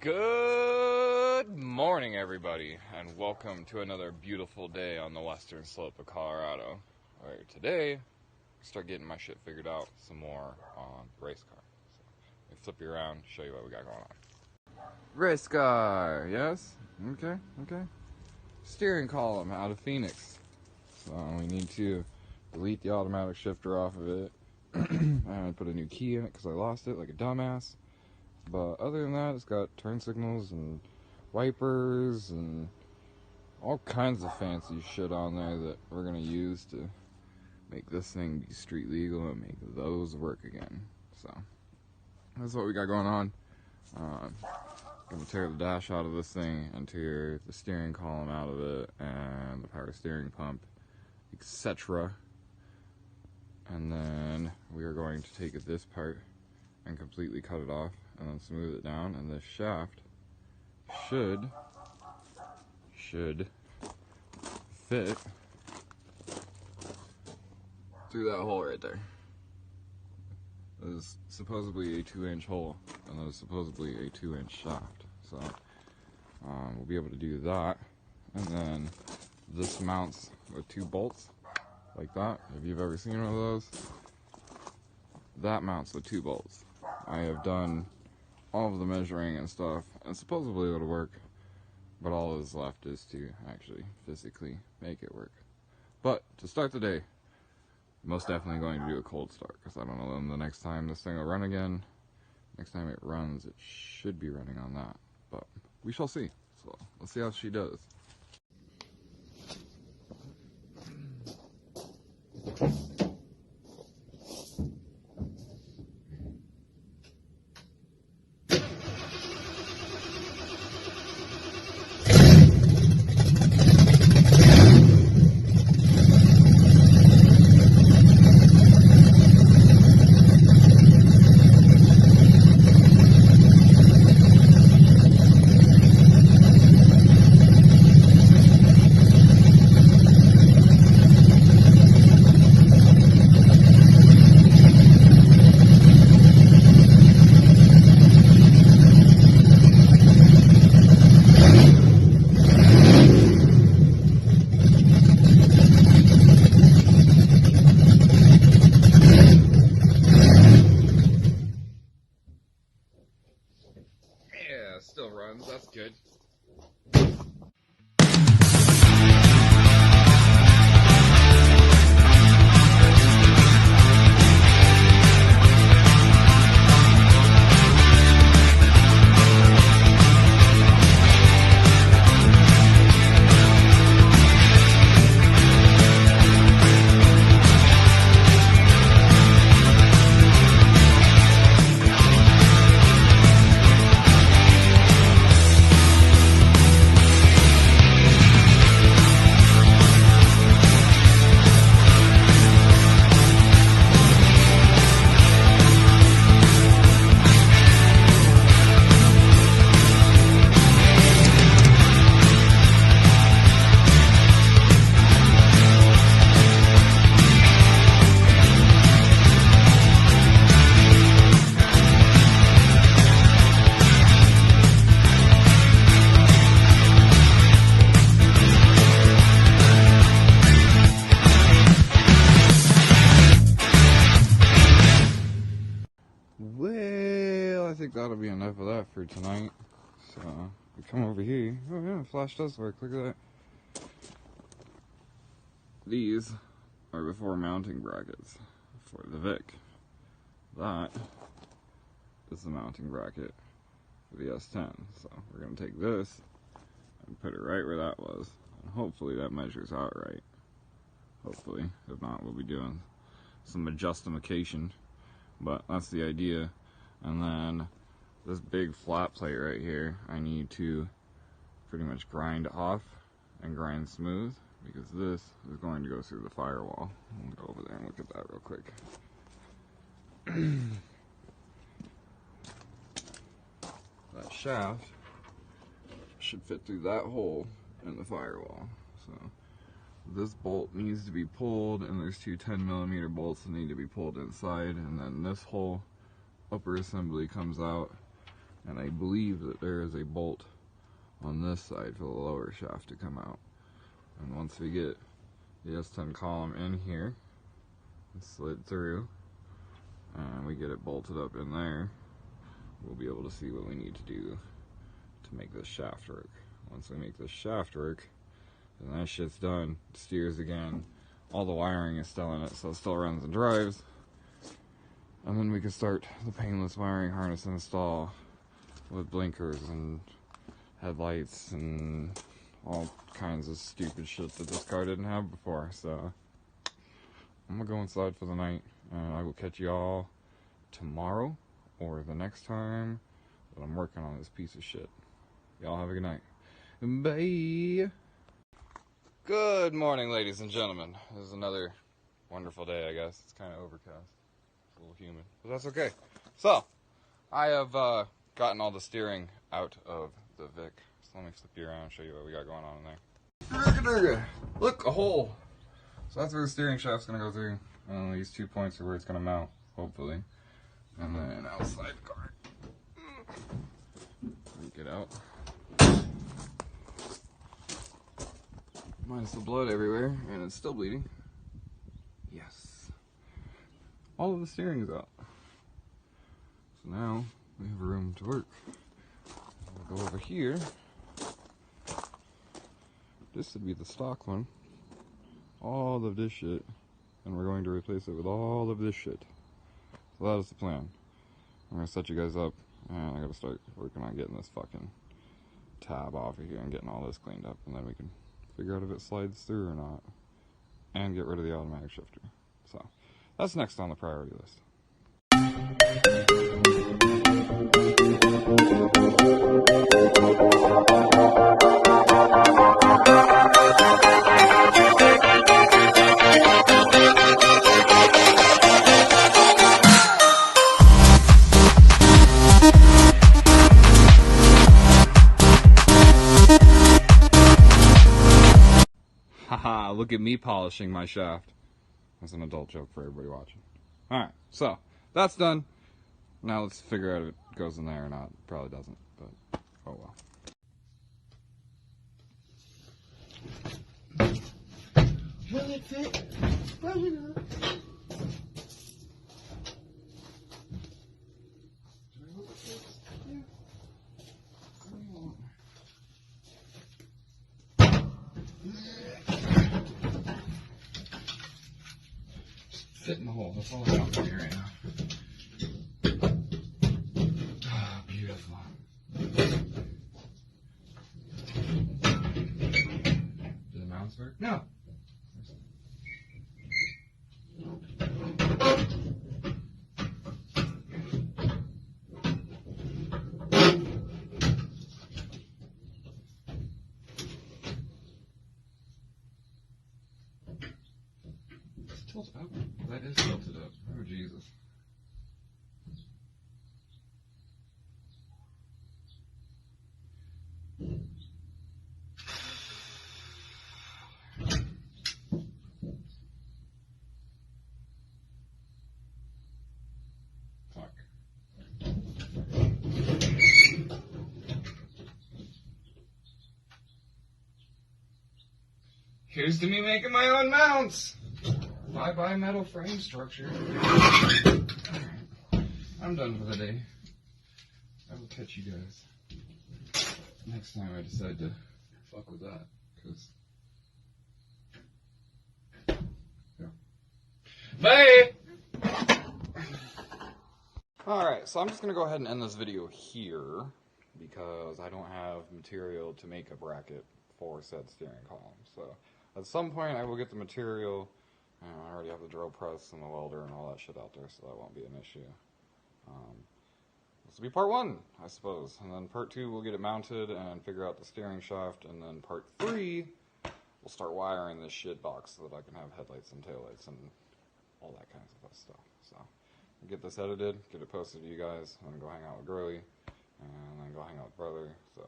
Good morning, everybody, and welcome to another beautiful day on the western slope of Colorado. Where today, I start getting my shit figured out some more on the race car. So, let me flip you around, show you what we got going on. Race car, yes? Okay. Steering column out of Phoenix. So we need to delete the automatic shifter off of it. And put a new key in it because I lost it like a dumbass. But other than that, it's got turn signals and wipers and all kinds of fancy shit on there that we're going to use to make this thing be street legal and make those work again. So that's what we got going on. Gonna tear the dash out of this thing and tear the steering column out of it and the power steering pump, etc. And then we are going to take this part and completely cut it off and then smooth it down, and this shaft should fit through that hole right there. There's supposedly a 2-inch hole, and there's supposedly a 2-inch shaft. So we'll be able to do that, and then this mounts with 2 bolts like that. If you've ever seen one of those, that mounts with 2 bolts. I have done all of the measuring and stuff, and supposedly it'll work, but all that's left is to actually physically make it work. But to start the day, most definitely going to do a cold start, because I don't know when the next time this thing will run again. Next time it runs, it should be running on that, but we shall see. So let's see how she does. Still runs, that's good. Well, I think that'll be enough of that for tonight. So, we come over here. Oh yeah, flash does work, look at that. These are before mounting brackets for the Vic. That is the mounting bracket for the S10. So, we're going to take this and put it right where that was. And hopefully that measures out right. Hopefully. If not, we'll be doing some adjustification. But that's the idea. And then this big flat plate right here, I need to pretty much grind off and grind smooth, because this is going to go through the firewall. I'll go over there and look at that real quick. That shaft should fit through that hole in the firewall. So this bolt needs to be pulled, and there's 2 10mm bolts that need to be pulled inside, and then this whole upper assembly comes out, And I believe that there is a bolt on this side for the lower shaft to come out. And once we get the S10 column in here and slid through, and we get it bolted up in there, we'll be able to see what we need to do to make this shaft work. Once we make this shaft work, then that shit's done. It steers again. All the wiring is still in it, so it still runs and drives. And then we can start the painless wiring harness install with blinkers and headlights and all kinds of stupid shit that this car didn't have before. So I'm gonna go inside for the night, and I will catch y'all tomorrow or the next time that I'm working on this piece of shit. Y'all have a good night. Bye. Good morning, ladies and gentlemen. This is another wonderful day, I guess. It's kind of overcast. It's a little humid, but that's okay. So, I have gotten all the steering out of the Vic. So let me flip you around and show you what we got going on in there. Look, a hole. So that's where the steering shaft's going to go through. And these 2 points are where it's going to mount, hopefully. And then outside the car. Get out. Minus the blood everywhere, and it's still bleeding. Yes. All of the steering is out. So now we have room to work. We'll go over here. This would be the stock one. All of this shit. And we're going to replace it with all of this shit. So that is the plan. I'm going to set you guys up, and I gotta start working on getting this fucking tab off of here and getting all this cleaned up, and then we can figure out if it slides through or not, and get rid of the automatic shifter. So that's next on the priority list. Haha, look at me polishing my shaft. That's an adult joke for everybody watching. Alright, so that's done. Now let's figure out if it goes in there or not. Probably doesn't, but oh well. Will it fit? Probably not. Fit in the hole. That's all I got for you right now. Ah, beautiful. Do the mounts work? No. Tilted up. That is tilted up. Oh, Jesus. Fuck. Here's to me making my own mounts. Bye-bye metal frame structure. Alright. I'm done for the day. I will catch you guys next time I decide to fuck with that. Cause yeah. Bye! Alright, so I'm just gonna go ahead and end this video here because I don't have material to make a bracket for said steering column. So at some point I will get the material. I already have the drill press and the welder and all that shit out there, so that won't be an issue. This will be part 1, I suppose. And then part 2, we'll get it mounted and figure out the steering shaft. And then part 3, we'll start wiring this shit box so that I can have headlights and taillights and all that kinds of stuff. So, I'll get this edited, get it posted to you guys, and then go hang out with Girly, and then go hang out with Brother. So,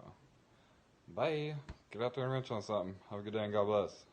bye! Get out there and wrench on something. Have a good day and God bless.